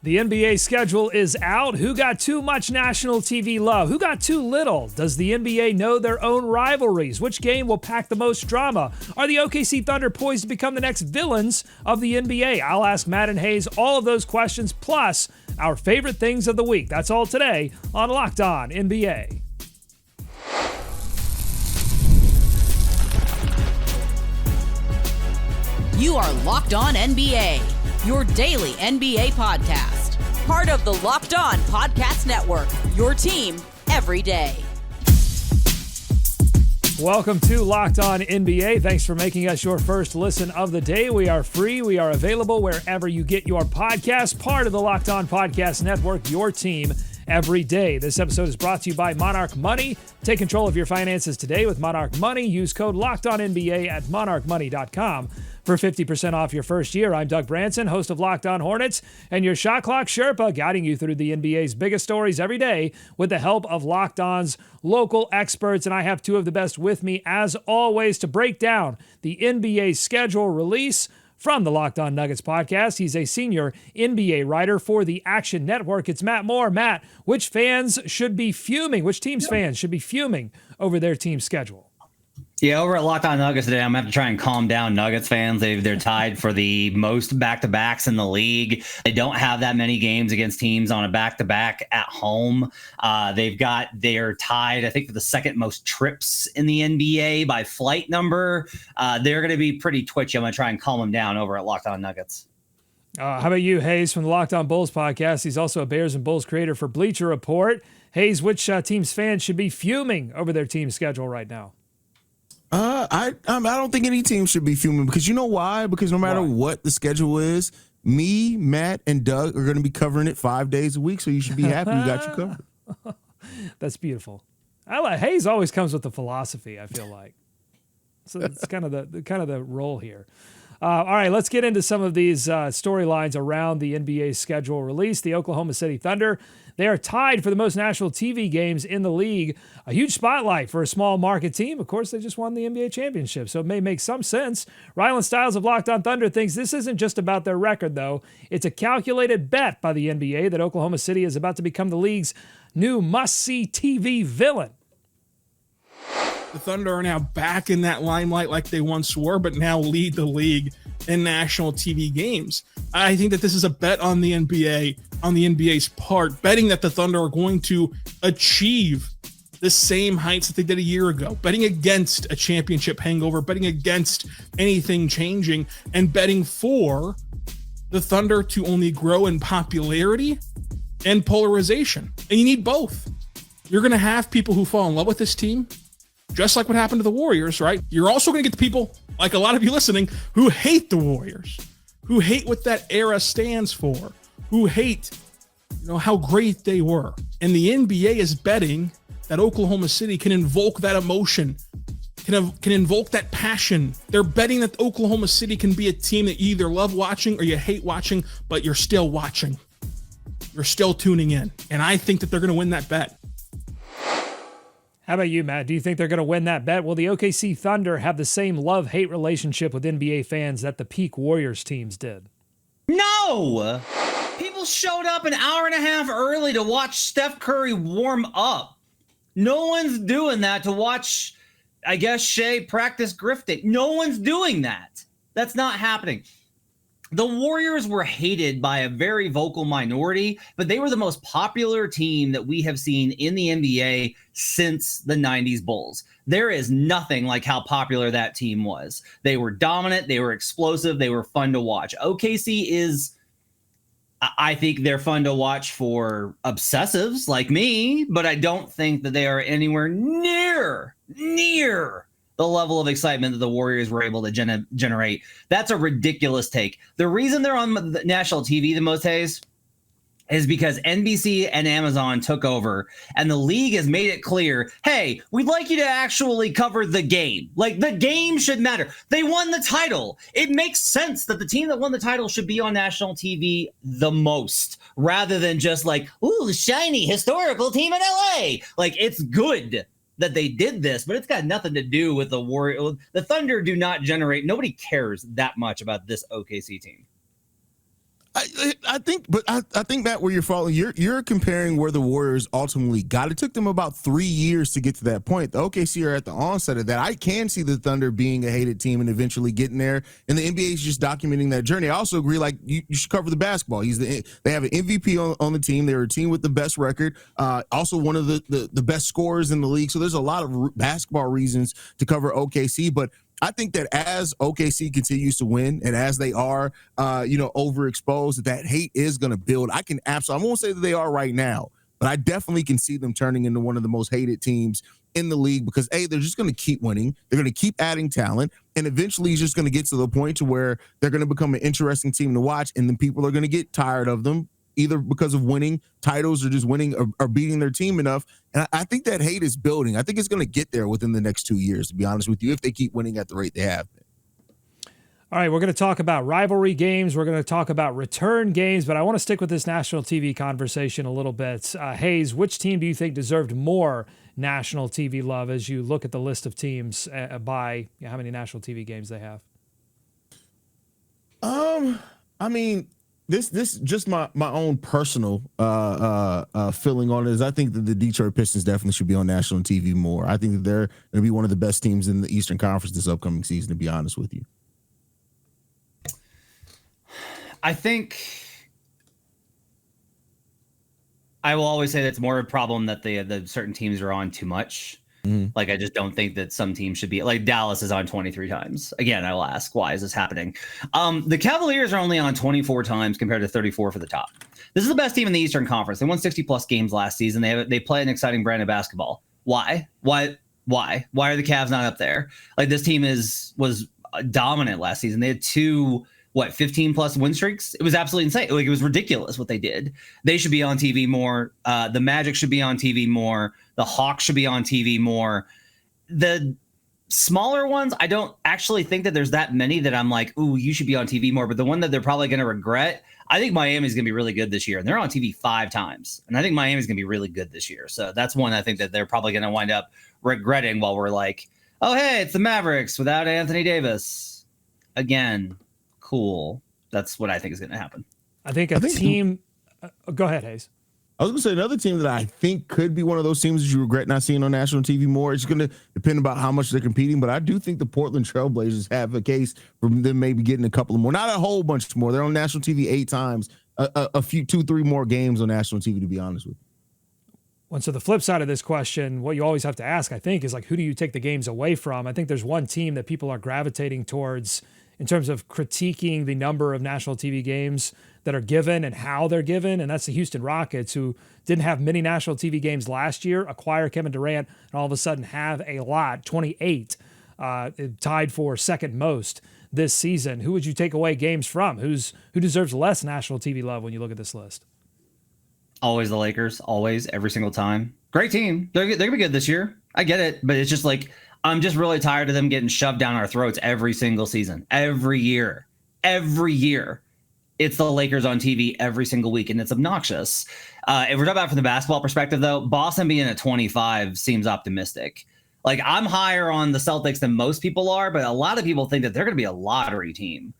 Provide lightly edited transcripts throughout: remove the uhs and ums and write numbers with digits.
The NBA schedule is out. Who got too much national TV love? Who got too little? Does the NBA know their own rivalries? Which game will pack the most drama? Are the OKC Thunder poised to become the next villains of the NBA? I'll ask Matt and Hayes all of those questions, plus our favorite things of the week. That's all today on Locked On NBA. You are Locked On NBA, your daily NBA podcast. Part of the Locked On Podcast Network, your team every day. Welcome to Locked On NBA. Thanks for making us your first listen of the day. We are free. We are available wherever you get your podcast. Part of the Locked On Podcast Network, your team every day. This episode is brought to you by Monarch Money. Take control of your finances today with Monarch Money. Use code LOCKEDONNBA at monarchmoney.com for 50% off your first year. I'm Doug Branson, host of Locked On Hornets, and your Shot Clock Sherpa, guiding you through the NBA's biggest stories every day with the help of Locked On's local experts. And I have two of the best with me, as always, to break down the NBA schedule release from the Locked On Nuggets podcast. He's a senior NBA writer for the Action Network. It's Matt Moore. Matt, which fans should be fuming? Which team's fans should be fuming over their team's schedule? Yeah, over at Locked On Nuggets today, I'm going to have to try and calm down Nuggets fans. They're tied for the most back-to-backs in the league. They don't have that many games against teams on a back-to-back at home. They're tied, I think, for the second most trips in the NBA by flight number. They're going to be pretty twitchy. I'm going to try and calm them down over at Locked On Nuggets. How about you, Hayes, from the Locked On Bulls podcast? He's also a Bears and Bulls creator for Bleacher Report. Hayes, which team's fans should be fuming over their team's schedule right now? I don't think any team should be fuming, because you know why? Because no matter what the schedule is, me, Matt, and Doug are going to be covering it 5 days a week. So you should be happy we got you covered. That's beautiful. Hayes always comes with the philosophy, I feel like. So it's kind of the role here. All right, let's get into some of these storylines around the NBA schedule release. The Oklahoma City Thunder, they are tied for the most national TV games in the league. A huge spotlight for a small market team. Of course, they just won the NBA championship, so it may make some sense. Rylan Stiles of Locked On Thunder thinks this isn't just about their record, though. It's a calculated bet by the NBA that Oklahoma City is about to become the league's new must-see TV villain. The Thunder are now back in that limelight like they once were, but now lead the league in national TV games. I think that this is a bet on the NBA, on the NBA's part, betting that the Thunder are going to achieve the same heights that they did a year ago, betting against a championship hangover, betting against anything changing, and betting for the Thunder to only grow in popularity and polarization. And you need both. You're going to have people who fall in love with this team, just like what happened to the Warriors, right? You're also going to get the people, like a lot of you listening, who hate the Warriors, who hate what that era stands for, who hate, how great they were. And the NBA is betting that Oklahoma City can invoke that emotion, can invoke that passion. They're betting that Oklahoma City can be a team that you either love watching or you hate watching, but you're still watching. You're still tuning in. And I think that they're going to win that bet. How about you, Matt? Do you think they're going to win that bet? Will the OKC Thunder have the same love-hate relationship with NBA fans that the peak Warriors teams did? No! People showed up an hour and a half early to watch Steph Curry warm up. No one's doing that to watch, I guess, Shea practice grifting. No one's doing that. That's not happening. The Warriors were hated by a very vocal minority, but they were the most popular team that we have seen in the NBA since the 90s Bulls. There is nothing like how popular that team was. They were dominant, they were explosive, they were fun to watch. OKC is, I think they're fun to watch for obsessives like me, but I don't think that they are anywhere near the level of excitement that the Warriors were able to generate. That's a ridiculous take. The reason they're on the national TV the most, Hayes, is because NBC and Amazon took over, and the league has made it clear, hey, we'd like you to actually cover the game. Like, the game should matter. They won the title. It makes sense that the team that won the title should be on national TV the most, rather than just like, ooh, the shiny historical team in LA. Like, it's good that they did this, but it's got nothing to do with the Warriors. The Thunder do not generate, nobody cares that much about this OKC team. I think, but I think that where you're falling, you're comparing where the Warriors ultimately got. It took them about 3 years to get to that point. The OKC are at the onset of that. I can see the Thunder being a hated team and eventually getting there, and the NBA is just documenting that journey. I also agree, like you should cover the basketball. They have an MVP on the team. They're a team with the best record, also one of the best scorers in the league. So there's a lot of basketball reasons to cover OKC, but I think that as OKC continues to win and as they are, overexposed, that hate is going to build. I won't say that they are right now, but I definitely can see them turning into one of the most hated teams in the league because, A, they're just going to keep winning. They're going to keep adding talent. And eventually it's just going to get to the point to where they're going to become an interesting team to watch. And then people are going to get tired of them, either because of winning titles or just winning or beating their team enough. And I think that hate is building. I think it's going to get there within the next 2 years, to be honest with you, if they keep winning at the rate they have. All right, we're going to talk about rivalry games. We're going to talk about return games, but I want to stick with this national TV conversation a little bit. Hayes, which team do you think deserved more national TV love as you look at the list of teams by how many national TV games they have? This just my own personal feeling on it is I think that the Detroit Pistons definitely should be on national TV more. I think that they're going to be one of the best teams in the Eastern Conference this upcoming season, to be honest with you. I think I will always say that's more a problem that the certain teams are on too much. Mm-hmm. Like, I just don't think that some teams should be like Dallas is on 23 times. Again, I will ask, why is this happening? The Cavaliers are only on 24 times compared to 34 for the top. This is the best team in the Eastern Conference. They won 60 plus games last season. They play an exciting brand of basketball. Why? Why are the Cavs not up there? Like, this team was dominant last season. They had 15 plus win streaks. It was absolutely insane. Like, it was ridiculous what they did. They should be on TV more. The Magic should be on TV more. The Hawks should be on TV more. The smaller ones, I don't actually think that there's that many that I'm like, ooh, you should be on TV more. But the one that they're probably going to regret, I think Miami's going to be really good this year. And they're on TV 5 times. And I think Miami's going to be really good this year. So that's one I think that they're probably going to wind up regretting while we're like, oh, hey, it's the Mavericks without Anthony Davis. Again, cool. That's what I think is going to happen. I think team. Go ahead, Hayes. I was going to say another team that I think could be one of those teams that you regret not seeing on national TV more. It's going to depend about how much they're competing, but I do think the Portland Trailblazers have a case for them maybe getting a couple of more, not a whole bunch more. They're on national TV 8 times, a few 2-3 more games on national TV, to be honest with you. Well, so the flip side of this question, what you always have to ask, I think, is like, who do you take the games away from? I think there's one team that people are gravitating towards in terms of critiquing the number of national TV games that are given and how they're given, and that's the Houston Rockets, who didn't have many national TV games last year, acquire Kevin Durant, and all of a sudden have a lot, 28, tied for second most this season. Who would you take away games from? Who deserves less national TV love when you look at this list? Always the Lakers, always, every single time. Great team. They're going to be good this year. I get it, but it's just like, I'm just really tired of them getting shoved down our throats every single season, every year. It's the Lakers on TV every single week, and it's obnoxious. If we're talking about from the basketball perspective, though, Boston being at 25 seems optimistic. Like, I'm higher on the Celtics than most people are, but a lot of people think that they're going to be a lottery team.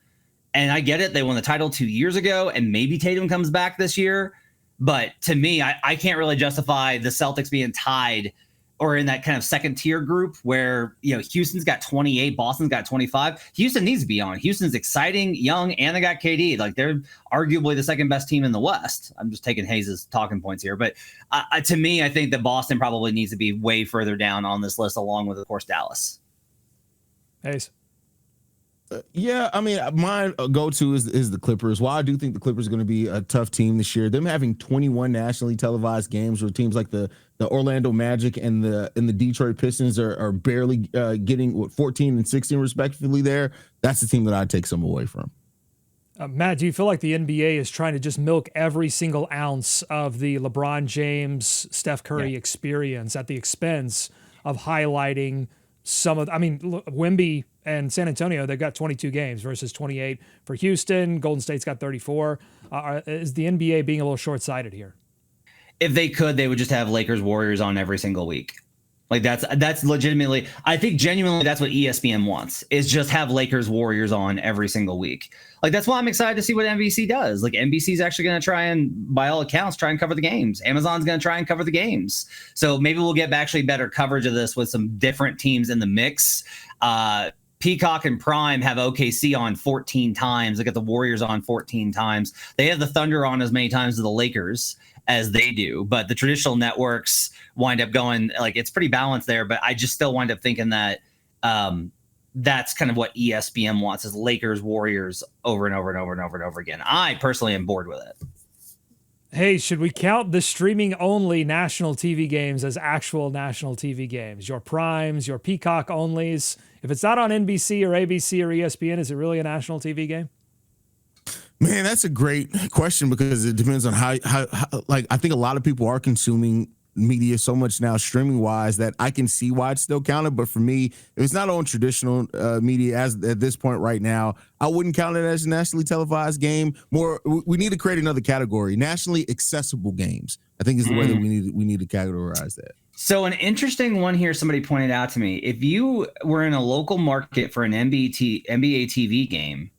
And I get it. They won the title 2 years ago, and maybe Tatum comes back this year. But to me, I can't really justify the Celtics being tied or in that kind of second tier group where, Houston's got 28, Boston's got 25. Houston needs to be on. Houston's exciting, young, and they got KD. Like, they're arguably the second best team in the West. I'm just taking Hayes' talking points here. But to me, I think that Boston probably needs to be way further down on this list, along with, of course, Dallas. Hayes. Yeah, I mean, my go-to is the Clippers. While I do think the Clippers are going to be a tough team this year, them having 21 nationally televised games where teams like the Orlando Magic and the Detroit Pistons are barely getting 14 and 16 respectively there, that's the team that I'd take some away from. Matt, do you feel like the NBA is trying to just milk every single ounce of the LeBron James, Steph Curry experience at the expense of highlighting some of, Wemby and San Antonio, they've got 22 games versus 28 for Houston. Golden State's got 34. Is the NBA being a little short-sighted here? If they could, they would just have Lakers Warriors on every single week. Like that's legitimately, I think genuinely that's what ESPN wants, is just have Lakers Warriors on every single week. Like that's why I'm excited to see what NBC does. Like NBC is actually going to try and, by all accounts, try and cover the games. Amazon's going to try and cover the games. So maybe we'll get actually better coverage of this with some different teams in the mix. Peacock and Prime have OKC on 14 times. They got the Warriors on 14 times. They have the Thunder on as many times as the Lakers as they do, but the traditional networks wind up going, like, it's pretty balanced there. But I just still wind up thinking that that's kind of what ESPN wants, is Lakers Warriors over and over and over and over and over again. I personally am bored with it. Hey, should we count the streaming only national TV games as actual national TV games? Your primes, your Peacock onlys. If it's not on NBC or ABC or ESPN, is it really a national TV game? Man, that's a great question, because it depends on how like, I think a lot of people are consuming media so much now streaming wise that I can see why it's still counted. But for me, if it's not on traditional media as at this point right now, I wouldn't count it as a nationally televised game. We need to create another category: nationally accessible games, I think, is the way that we need to categorize that. So an interesting one here, somebody pointed out to me: if you were in a local market for an NBA TV game,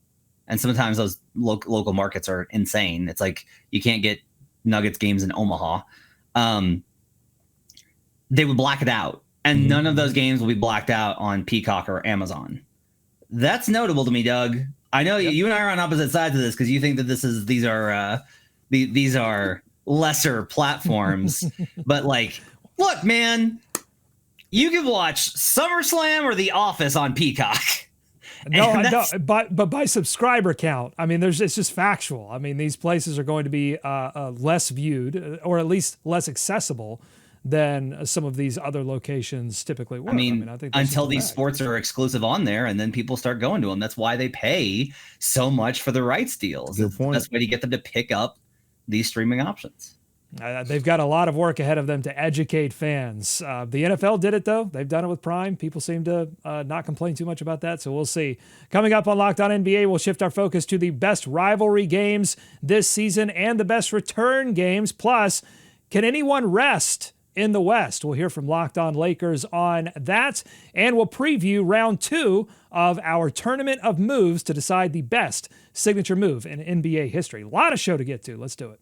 and sometimes those local markets are insane. It's like you can't get Nuggets games in Omaha. They would black it out, and none of those games will be blacked out on Peacock or Amazon. That's notable to me, Doug. I know you and I are on opposite sides of this, because you think that these are lesser platforms. But like, look, man, you can watch SummerSlam or The Office on Peacock. No, but by subscriber count, I mean, it's just factual. I mean, these places are going to be less viewed, or at least less accessible than some of these other locations typically were. I think until these sports are exclusive on there, and then people start going to them. That's why they pay so much for the rights deals. Good point. That's the way to get them to pick up these streaming options. They've got a lot of work ahead of them to educate fans. The NFL did it, though. They've done it with Prime. People seem to not complain too much about that, so we'll see. Coming up on Locked On NBA, we'll shift our focus to the best rivalry games this season and the best return games. Plus, can anyone rest in the West? We'll hear from Locked On Lakers on that, and we'll preview round 2 of our tournament of moves to decide the best signature move in NBA history. A lot of show to get to. Let's do it.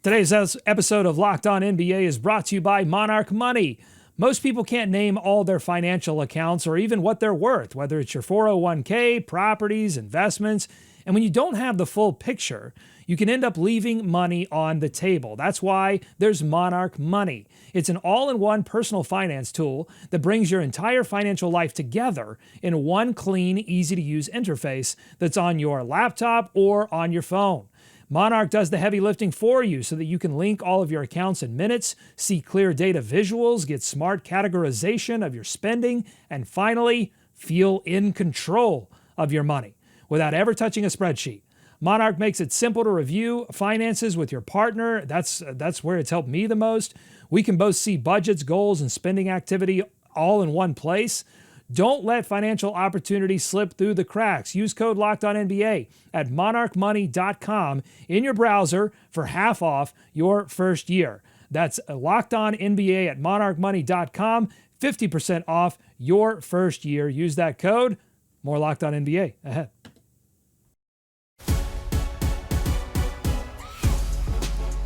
Today's episode of Locked On NBA is brought to you by Monarch Money. Most people can't name all their financial accounts or even what they're worth, whether it's your 401k, properties, investments. And when you don't have the full picture, you can end up leaving money on the table. That's why there's Monarch Money. It's an all-in-one personal finance tool that brings your entire financial life together in one clean, easy-to-use interface that's on your laptop or on your phone. Monarch does the heavy lifting for you so that you can link all of your accounts in minutes, see clear data visuals, get smart categorization of your spending, and finally, feel in control of your money without ever touching a spreadsheet. Monarch makes it simple to review finances with your partner. That's where it's helped me the most. We can both see budgets, goals, and spending activity all in one place. Don't let financial opportunities slip through the cracks. Use code LOCKEDONNBA at monarchmoney.com in your browser for half off your first year. That's LOCKEDONNBA at monarchmoney.com, 50% off your first year. Use that code. More Locked On NBA ahead.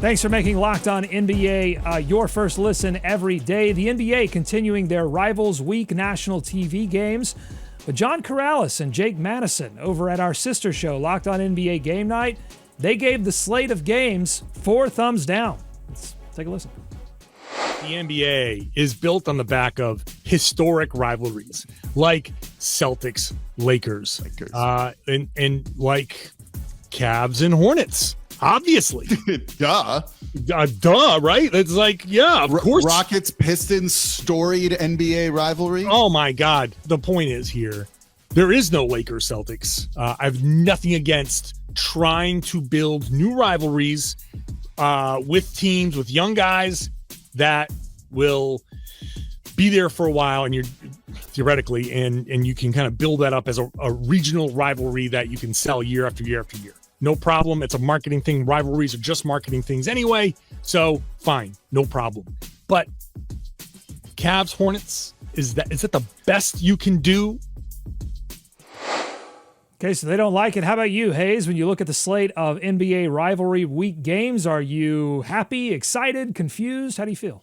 Thanks for making Locked On NBA your first listen every day. The NBA continuing their Rivals Week national TV games. But John Corrales and Jake Madison over at our sister show, Locked On NBA Game Night, they gave the slate of games 4 thumbs down. Let's take a listen. The NBA is built on the back of historic rivalries like Celtics, Lakers. And like Cavs and Hornets. Obviously. Duh, right? It's like, yeah, of course. Rockets-Pistons storied NBA rivalry. Oh, my God. The point is here, there is no Lakers Celtics. I have nothing against trying to build new rivalries with teams, with young guys that will be there for a while, and you're theoretically, and you can kind of build that up as a regional rivalry that you can sell year after year after year. no problem. It's a marketing thing. Rivalries are just marketing things anyway. So fine, no problem. But Cavs Hornets, is that the best you can do? Okay, so they don't like it. How about you, Hayes? When you look at the slate of NBA rivalry week games, are you happy, excited, confused? How do you feel?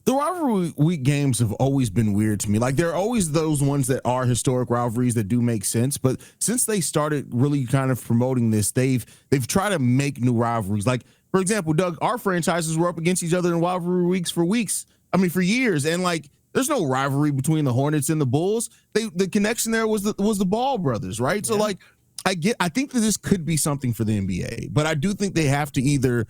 The rivalry week games have always been weird to me. Like, there are always those ones that are historic rivalries that do make sense. But since they started really kind of promoting this, they've tried to make new rivalries. Like, for example, Doug, our franchises were up against each other in rivalry weeks for years. And like, there's no rivalry between the Hornets and the Bulls. The connection there was the Ball brothers, right? Yeah. So like, I think that this could be something for the NBA, but I do think they have to either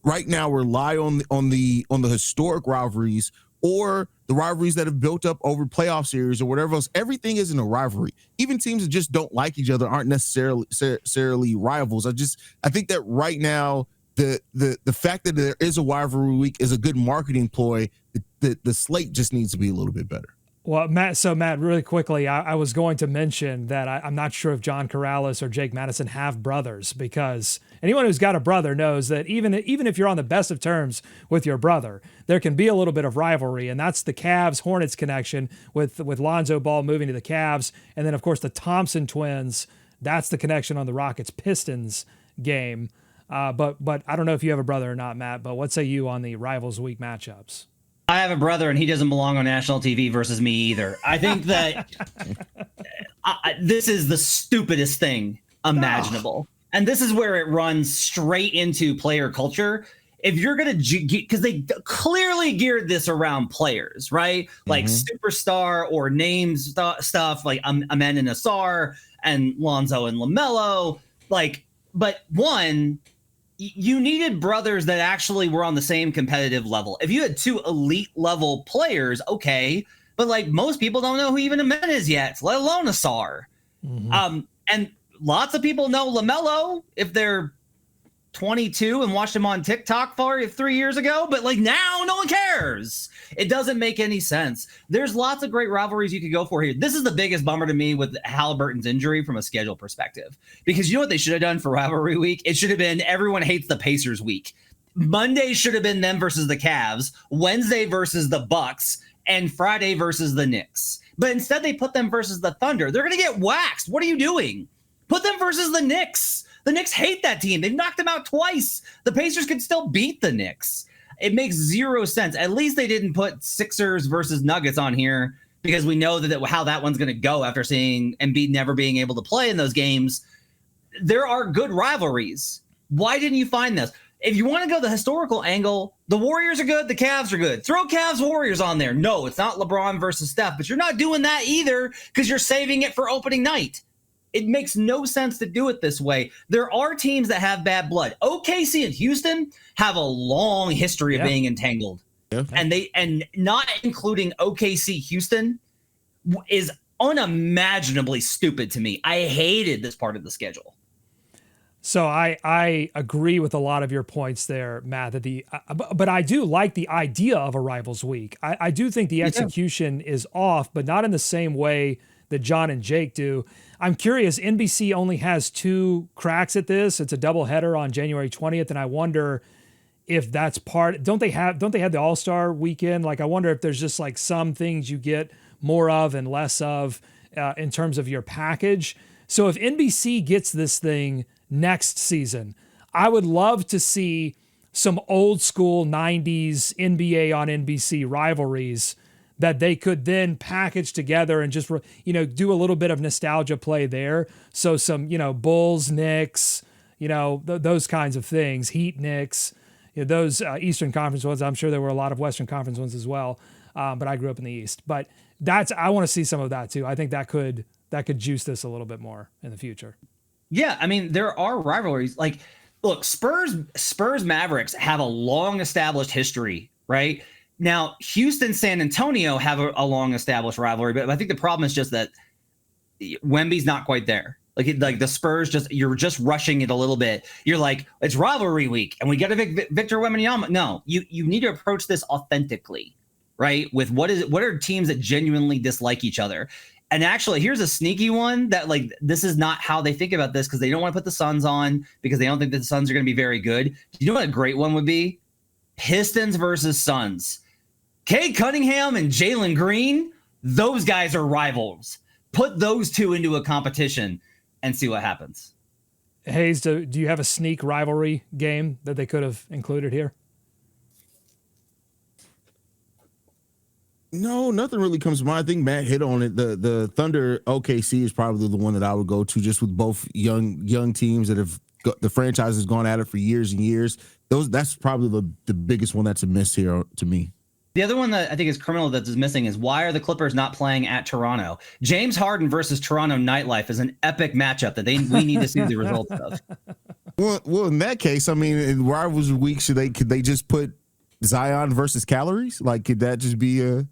right now rely on the historic rivalries or the rivalries that have built up over playoff series or whatever else. Everything isn't a rivalry. Even teams that just don't like each other aren't necessarily rivals. I think that right now the fact that there is a rivalry week is a good marketing ploy. The slate just needs to be a little bit better. Well, Matt, really quickly, I was going to mention that I'm not sure if John Corrales or Jake Madison have brothers, because anyone who's got a brother knows that even if you're on the best of terms with your brother, there can be a little bit of rivalry, and that's the Cavs-Hornets connection with Lonzo Ball moving to the Cavs, and then, of course, the Thompson twins. That's the connection on the Rockets-Pistons game. But I don't know if you have a brother or not, Matt, but what say you on the Rivals Week matchups? I have a brother, and he doesn't belong on national TV versus me either. I think that this is the stupidest thing imaginable. And this is where it runs straight into player culture. If you're going to, because they clearly geared this around players, right? Like superstar or names stuff like Amen and Asar and Lonzo and LaMelo. But one, you needed brothers that actually were on the same competitive level. If you had two elite level players, okay, but like most people don't know who even Amen is yet, let alone Asar. And lots of people know LaMelo if they're 22 and watched him on TikTok 3 years ago, but like now no one cares. It doesn't make any sense. There's lots of great rivalries you could go for here. This is the biggest bummer to me with Halliburton's injury from a schedule perspective, because you know what they should have done for rivalry week? It should have been everyone hates the Pacers week. Monday should have been them versus the Cavs, Wednesday versus the Bucks, and Friday versus the Knicks. But instead they put them versus the Thunder. They're going to get waxed. What are you doing? Put them versus the Knicks. The Knicks hate that team. They've knocked them out twice. The Pacers could still beat the Knicks. It makes zero sense. At least they didn't put Sixers versus Nuggets on here, because we know how that one's going to go after seeing Embiid never being able to play in those games. There are good rivalries. Why didn't you find this? If you want to go the historical angle, the Warriors are good, the Cavs are good. Throw Cavs-Warriors on there. No, it's not LeBron versus Steph, but you're not doing that either because you're saving it for opening night. It makes no sense to do it this way. There are teams that have bad blood. OKC and Houston have a long history of being entangled. Yeah. And not including OKC Houston is unimaginably stupid to me. I hated this part of the schedule. So I agree with a lot of your points there, Matt, but I do like the idea of a Rivals Week. I do think the execution is off, but not in the same way that John and Jake do. I'm curious, NBC only has 2 cracks at this. It's a doubleheader on January 20th, and I wonder if that's don't they have the All-Star weekend? Like, I wonder if there's just like some things you get more of and less of in terms of your package. So if NBC gets this thing next season, I would love to see some old school 90s NBA on NBC rivalries that they could then package together and just, do a little bit of nostalgia play there. So some, Bulls, Knicks, those kinds of things, Heat, Knicks, those Eastern Conference ones. I'm sure there were a lot of Western Conference ones as well. But I grew up in the East. But I want to see some of that too. I think that could juice this a little bit more in the future. Yeah, I mean, there are rivalries. Like, look, Spurs Mavericks have a long established history, right? Now, Houston, San Antonio have a long-established rivalry, but I think the problem is just that Wemby's not quite there. Like the Spurs, you're just rushing it a little bit. You're like, it's rivalry week, and we get a Victor Wembanyama. No, you need to approach this authentically, right? With what are teams that genuinely dislike each other? And actually, here's a sneaky one that like this is not how they think about this because they don't want to put the Suns on because they don't think that the Suns are going to be very good. You know what a great one would be? Pistons versus Suns. Cade Cunningham and Jalen Green, those guys are rivals. Put those two into a competition and see what happens. Hayes, do you have a sneak rivalry game that they could have included here? No, nothing really comes to mind. I think Matt hit on it. The Thunder OKC is probably the one that I would go to, just with both young teams that have the franchise has gone at it for years and years. That's probably the biggest one that's a miss here to me. The other one that I think is criminal that is missing is why are the Clippers not playing at Toronto? James Harden versus Toronto Nightlife is an epic matchup that we need to see the results of. Well, in that case, I mean, in Rivalries week, could they just put Zion versus calories? Like, could that just be a?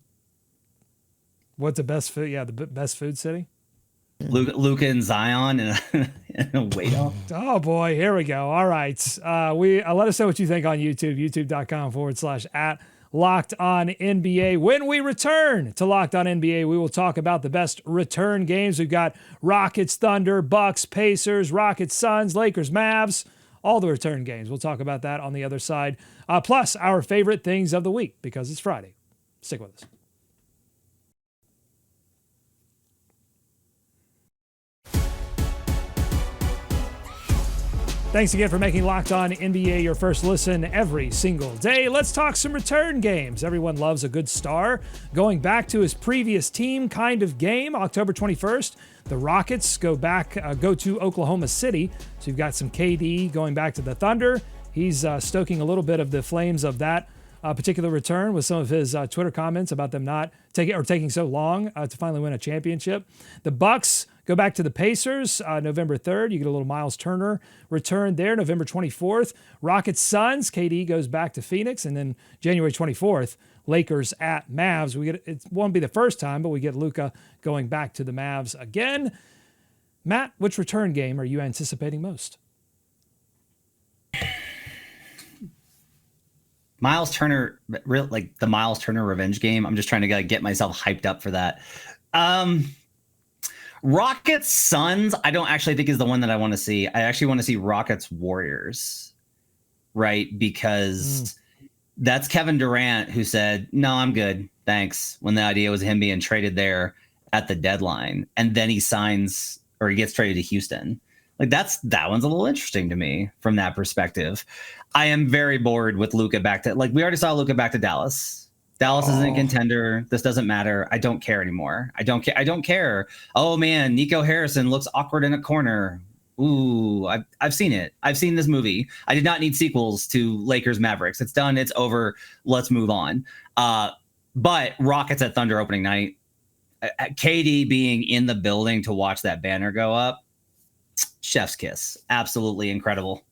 What's the best food? Yeah, the best food city. Luka and Zion and a weight off. Oh boy, here we go. All right, let us know what you think on YouTube. YouTube.com/@LockedOnNBA. When we return to Locked On NBA, we will talk about the best return games. We've got Rockets, Thunder, Bucks, Pacers, Rockets, Suns, Lakers, Mavs. All the return games. We'll talk about that on the other side. Plus our favorite things of the week because it's Friday. Stick with us. Thanks again for making Locked On NBA your first listen every single day. Let's talk some return games. Everyone loves a good star going back to his previous team kind of game. October 21st, the Rockets go to Oklahoma City. So you've got some KD going back to the Thunder. He's stoking a little bit of the flames of that particular return with some of his Twitter comments about them not taking so long to finally win a championship. The Bucks go back to the Pacers November 3rd. You get a little Miles Turner return there. November 24th, Rockets Suns. KD goes back to Phoenix. And then January 24th, Lakers at Mavs. It won't be the first time, but we get Luka going back to the Mavs again. Matt, which return game are you anticipating most? Miles Turner, like the Miles Turner revenge game. I'm just trying to get myself hyped up for that. Rockets Suns, I don't actually think is the one that I want to see. I actually want to see Rockets Warriors, right? Because that's Kevin Durant who said, "No, I'm good, thanks," when the idea was him being traded there at the deadline, and then he signs or he gets traded to Houston. Like that one's a little interesting to me from that perspective. I am very bored with Luka back to we already saw Luka back to Dallas. Dallas isn't a contender. This doesn't matter. I don't care anymore. I don't care. Oh man, Nico Harrison looks awkward in a corner. Ooh, I've seen it. I've seen this movie. I did not need sequels to Lakers Mavericks. It's done. It's over. Let's move on. But Rockets at Thunder opening night, KD being in the building to watch that banner go up, chef's kiss. Absolutely incredible.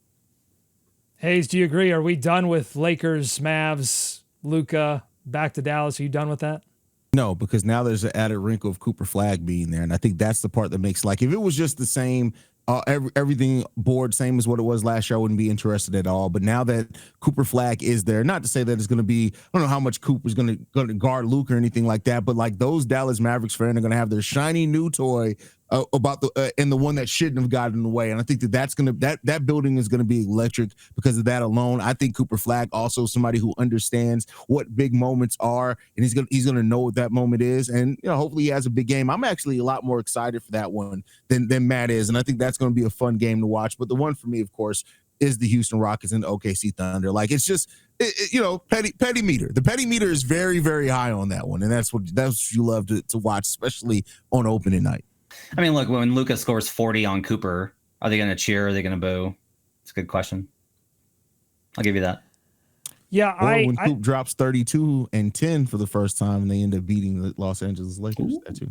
Hayes, do you agree? Are we done with Lakers, Mavs, Luka? Back to Dallas. Are you done with that? No, because now there's an added wrinkle of Cooper Flag being there. And I think that's the part that makes, if it was just the same, everything board, same as what it was last year, I wouldn't be interested at all. But now that Cooper Flag is there, not to say that it's going to be, I don't know how much Cooper's going to guard Luka or anything like that, but those Dallas Mavericks fans are going to have their shiny new toy about and the one that shouldn't have gotten in the way. And I think that building is going to be electric because of that alone. I think Cooper Flag also somebody who understands what big moments are, and he's going to know what that moment is. And hopefully he has a big game. I'm actually a lot more excited for that one than Matt is, and I think that's going to be a fun game to watch. But the one for me, of course, is the Houston Rockets and the OKC Thunder. It's just petty meter. The petty meter is very, very high on that one, and that's what you love to watch, especially on opening night. I mean, look, when Luka scores 40 on Cooper, are they going to cheer? Are they going to boo? It's a good question. I'll give you that. Yeah, when Coop drops 32 and 10 for the first time and they end up beating the Los Angeles Lakers. That too.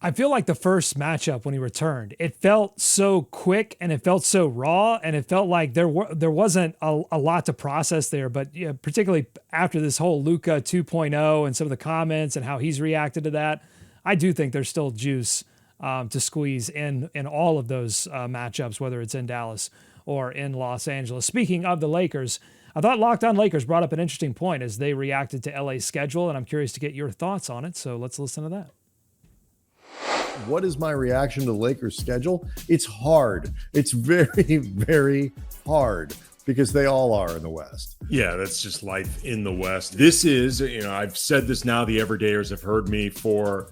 I feel like the first matchup when he returned, it felt so quick and it felt so raw, and it felt like there wasn't a lot to process there. But particularly after this whole Luka 2.0 and some of the comments and how he's reacted to that, I do think there's still juice to squeeze in all of those matchups, whether it's in Dallas or in Los Angeles. Speaking of the Lakers, I thought Locked On Lakers brought up an interesting point as they reacted to LA's schedule, and I'm curious to get your thoughts on it. So let's listen to that. What is my reaction to the Lakers schedule? It's hard. It's very, very hard because they all are in the West. Yeah, that's just life in the West. This is, I've said this now, the everydayers have heard me for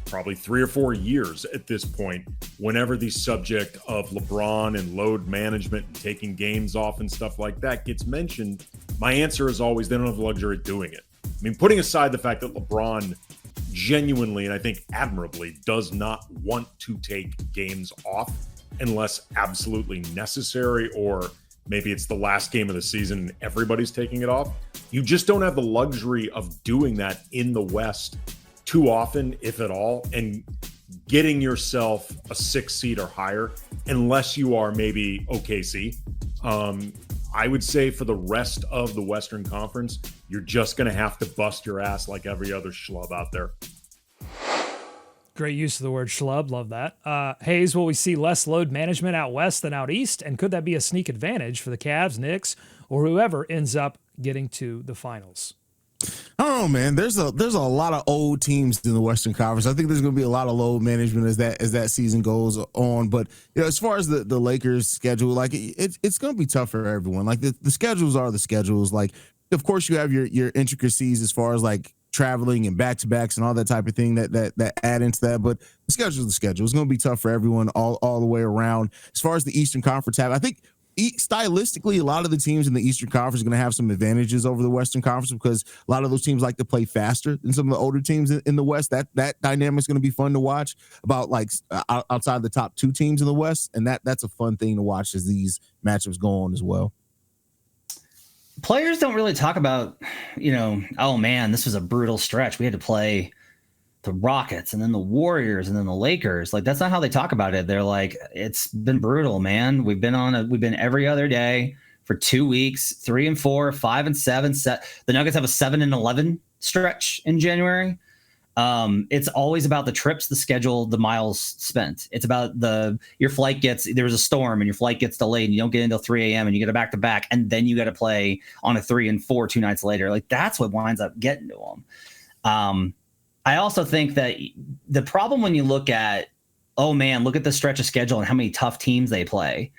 probably 3 or 4 years at this point. Whenever the subject of LeBron and load management and taking games off and stuff like that gets mentioned, my answer is always they don't have the luxury of doing it. I mean, putting aside the fact that LeBron genuinely, and I think admirably, does not want to take games off unless absolutely necessary, or maybe it's the last game of the season and everybody's taking it off. You just don't have the luxury of doing that in the West too often, if at all, and getting yourself a 6 seed or higher, unless you are maybe OKC. I would say for the rest of the Western Conference, you're just going to have to bust your ass like every other schlub out there. Great use of the word schlub. Love that. Hayes, will we see less load management out west than out east? And could that be a sneak advantage for the Cavs, Knicks, or whoever ends up getting to the finals? I don't know, man. There's a lot of old teams in the Western Conference. I think there's going to be a lot of load management as that season goes on. But as far as the Lakers schedule, like it's going to be tough for everyone. Like the schedules are the schedules. Like, of course, you have your intricacies as far as like traveling and back-to-backs and all that type of thing that add into that. But the schedule is the schedule. It's going to be tough for everyone all the way around. As far as the Eastern Conference I think stylistically, a lot of the teams in the Eastern Conference are going to have some advantages over the Western Conference because a lot of those teams like to play faster than some of the older teams in the West. That dynamic is going to be fun to watch about like outside the top 2 teams in the West. And that's a fun thing to watch as these matchups go on as well. Players don't really talk about, oh man, this was a brutal stretch. We had to play the Rockets and then the Warriors and then the Lakers. Like, that's not how they talk about it. They're like, it's been brutal, man. We've been every other day for 2 weeks, 3 and 4, 5 and 7. The Nuggets have a 7 and 11 stretch in January. It's always about the trips, the schedule, the miles spent. It's about your flight there was a storm and your flight gets delayed and you don't get in until 3 a.m. and you get a back-to-back and then you got to play on a 3 and 4 2 nights later. Like, that's what winds up getting to them. I also think that the problem when you look at, oh man, look at the stretch of schedule and how many tough teams they play.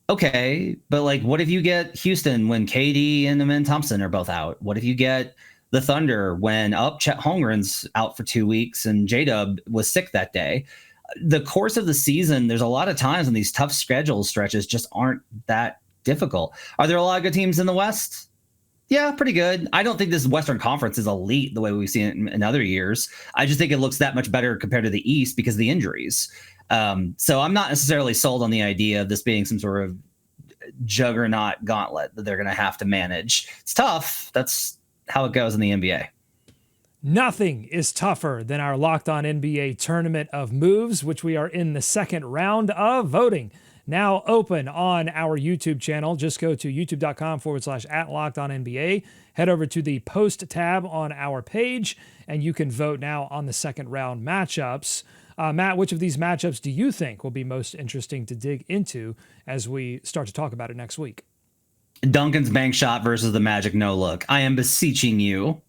Okay, but like, what if you get Houston when KD and Amen Thompson are both out? What if you get the Thunder when Chet Holmgren's out for 2 weeks and J-Dub was sick that day? The course of the season, there's a lot of times when these tough schedule stretches just aren't that difficult. Are there a lot of good teams in the West? Yeah, pretty good. I don't think this Western Conference is elite the way we've seen it in other years. I just think it looks that much better compared to the East because of the injuries. So I'm not necessarily sold on the idea of this being some sort of juggernaut gauntlet that they're going to have to manage. It's tough. That's how it goes in the NBA. Nothing is tougher than our Locked On NBA Tournament of Moves, which we are in the second round of voting. Now open on our YouTube channel. Just go to youtube.com/@LockedOnNBA. Head over to the post tab on our page, and you can vote now on the second round matchups. Matt, which of these matchups do you think will be most interesting to dig into as we start to talk about it next week? Duncan's bank shot versus the Magic no look. I am beseeching you,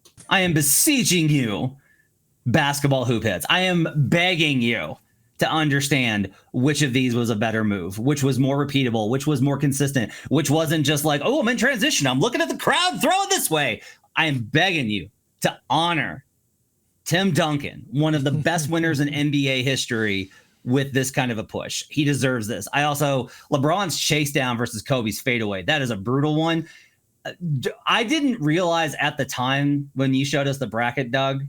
basketball hoop hits. I am begging you to understand which of these was a better move, which was more repeatable, which was more consistent, which wasn't just like, oh, I'm in transition, I'm looking at the crowd, throw it this way. I am begging you to honor Tim Duncan, one of the best winners in NBA history, with this kind of a push. He deserves this. LeBron's chase down versus Kobe's fadeaway. That is a brutal one. I didn't realize at the time when you showed us the bracket, Doug,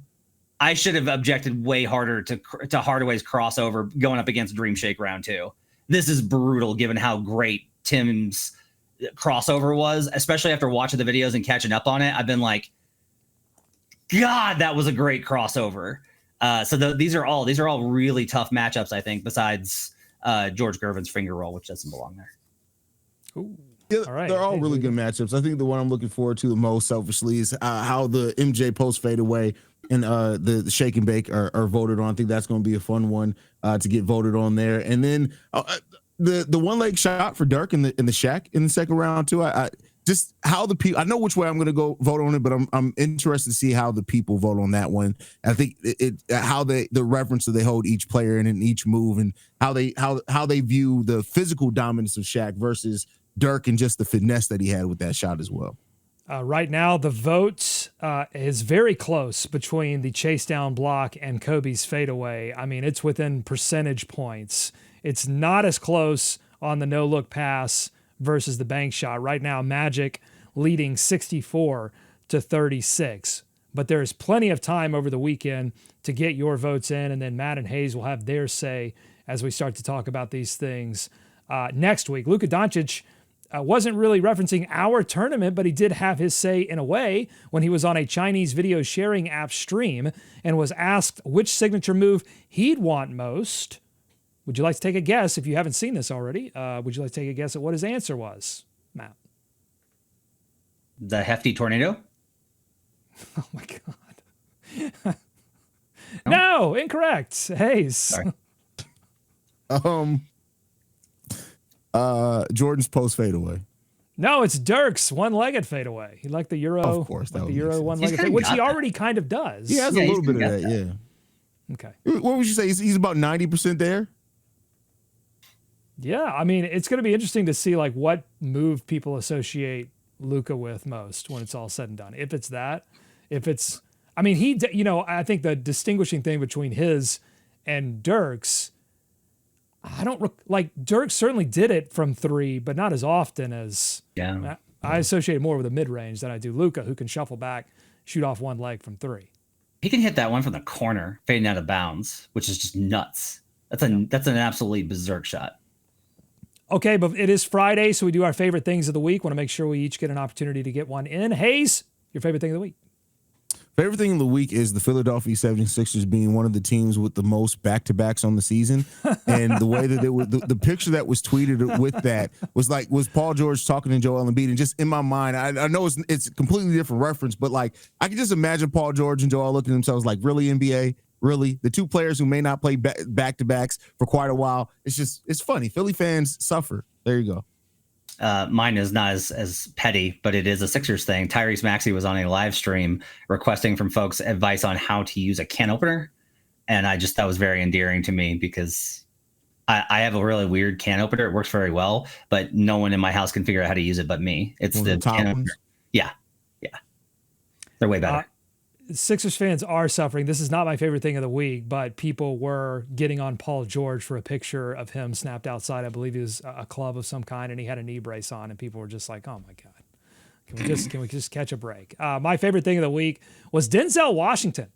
I should have objected way harder to Hardaway's crossover going up against Dream Shake round 2. This is brutal given how great Tim's crossover was, especially after watching the videos and catching up on it. I've been like, God, that was a great crossover. These are all really tough matchups, I think, besides George Gervin's finger roll, which doesn't belong there. Ooh. Yeah, all right. They're all really good matchups. I think the one I'm looking forward to the most, selfishly, is how the MJ post fade away and the shake and bake are voted on. I think that's going to be a fun one to get voted on there. And then the one leg shot for Dirk in the Shaq in the second round too. just how the people. I know which way I'm going to go vote on it, but I'm interested to see how the people vote on that one. I think how the reverence that they hold each player and in each move, and how they view the physical dominance of Shaq versus Dirk and just the finesse that he had with that shot as well. Right now, the vote is very close between the chase down block and Kobe's fadeaway. I mean, it's within percentage points. It's not as close on the no-look pass versus the bank shot. Right now, Magic leading 64-36. But there is plenty of time over the weekend to get your votes in, and then Matt and Hayes will have their say as we start to talk about these things next week. Luka Doncic wasn't really referencing our tournament, but he did have his say in a way when he was on a Chinese video sharing app stream and was asked which signature move he'd want most. Would you like to take a guess if you haven't seen this already? Would you like to take a guess at what his answer was, Matt? The hefty tornado? Oh, my God. No, incorrect. Hayes. Sorry. Jordan's post fadeaway. No, it's Dirk's one-legged fadeaway. He liked the Euro. Of course, like the Euro one-legged fade, which he already kind of does. He has a little bit of that, yeah. Okay. What would you say? He's about 90% there? Yeah, I mean, it's going to be interesting to see like what move people associate Luka with most when it's all said and done. If it's that, I mean, I think the distinguishing thing between his and Dirk's, Dirk certainly did it from three, but not as often as. Yeah. I associate it more with the mid-range than I do Luka, who can shuffle back, shoot off one leg from three. He can hit that one from the corner, fading out of bounds, which is just nuts. That's an absolutely berserk shot. Okay, but it is Friday, so we do our favorite things of the week. Want to make sure we each get an opportunity to get one in. Hayes, your favorite thing of the week? Favorite thing of the week is the Philadelphia 76ers being one of the teams with the most back-to-backs on the season. And the way that it was, the picture that was tweeted with that was Paul George talking to Joel Embiid. And just in my mind, I know it's a completely different reference, but like I can just imagine Paul George and Joel looking at themselves like, really, NBA? Really? The two players who may not play back-to-backs for quite a while. It's funny. Philly fans suffer. There you go. Mine is not as petty, but it is a Sixers thing. Tyrese Maxey was on a live stream requesting from folks advice on how to use a can opener. And that was very endearing to me because I have a really weird can opener. It works very well, but no one in my house can figure out how to use it but me. It's the top can ones? opener. Yeah. They're way better. Sixers fans are suffering. This is not my favorite thing of the week, but people were getting on Paul George for a picture of him snapped outside. I believe it was a club of some kind, and he had a knee brace on, and people were just like, "Oh my God, can we just catch a break?" My favorite thing of the week was Denzel Washington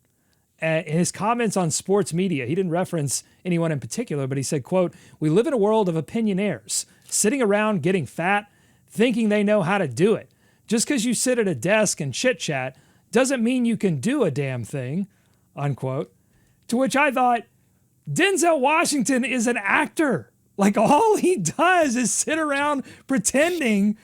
and his comments on sports media. He didn't reference anyone in particular, but he said, "Quote: We live in a world of opinionaires, sitting around getting fat, thinking they know how to do it. Just because you sit at a desk and chit chat doesn't mean you can do a damn thing," unquote. To which I thought, Denzel Washington is an actor. Like all he does is sit around pretending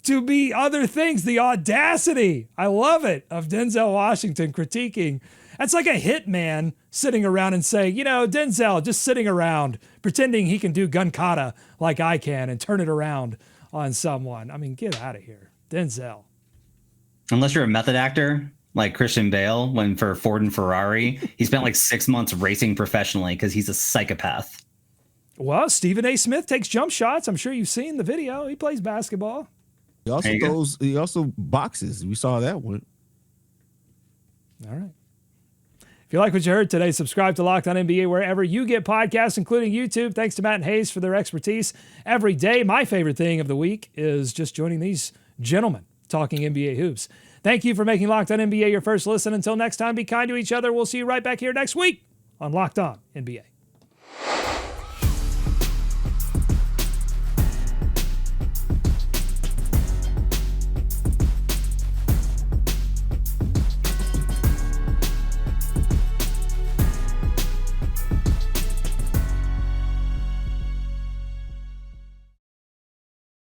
to be other things. The audacity, I love it, of Denzel Washington critiquing. That's like a hitman sitting around and saying, Denzel just sitting around pretending he can do gun kata like I can and turn it around on someone. I mean, get out of here. Denzel. Unless you're a method actor like Christian Bale, when for Ford and Ferrari, he spent like 6 months racing professionally because he's a psychopath. Well, Stephen A. Smith takes jump shots. I'm sure you've seen the video. He plays basketball. He also boxes. We saw that one. All right. If you like what you heard today, subscribe to Locked On NBA wherever you get podcasts, including YouTube. Thanks to Matt and Hayes for their expertise every day. My favorite thing of the week is just joining these gentlemen talking NBA hoops. Thank you for making Locked On NBA your first listen. Until next time, be kind to each other. We'll see you right back here next week on Locked On NBA.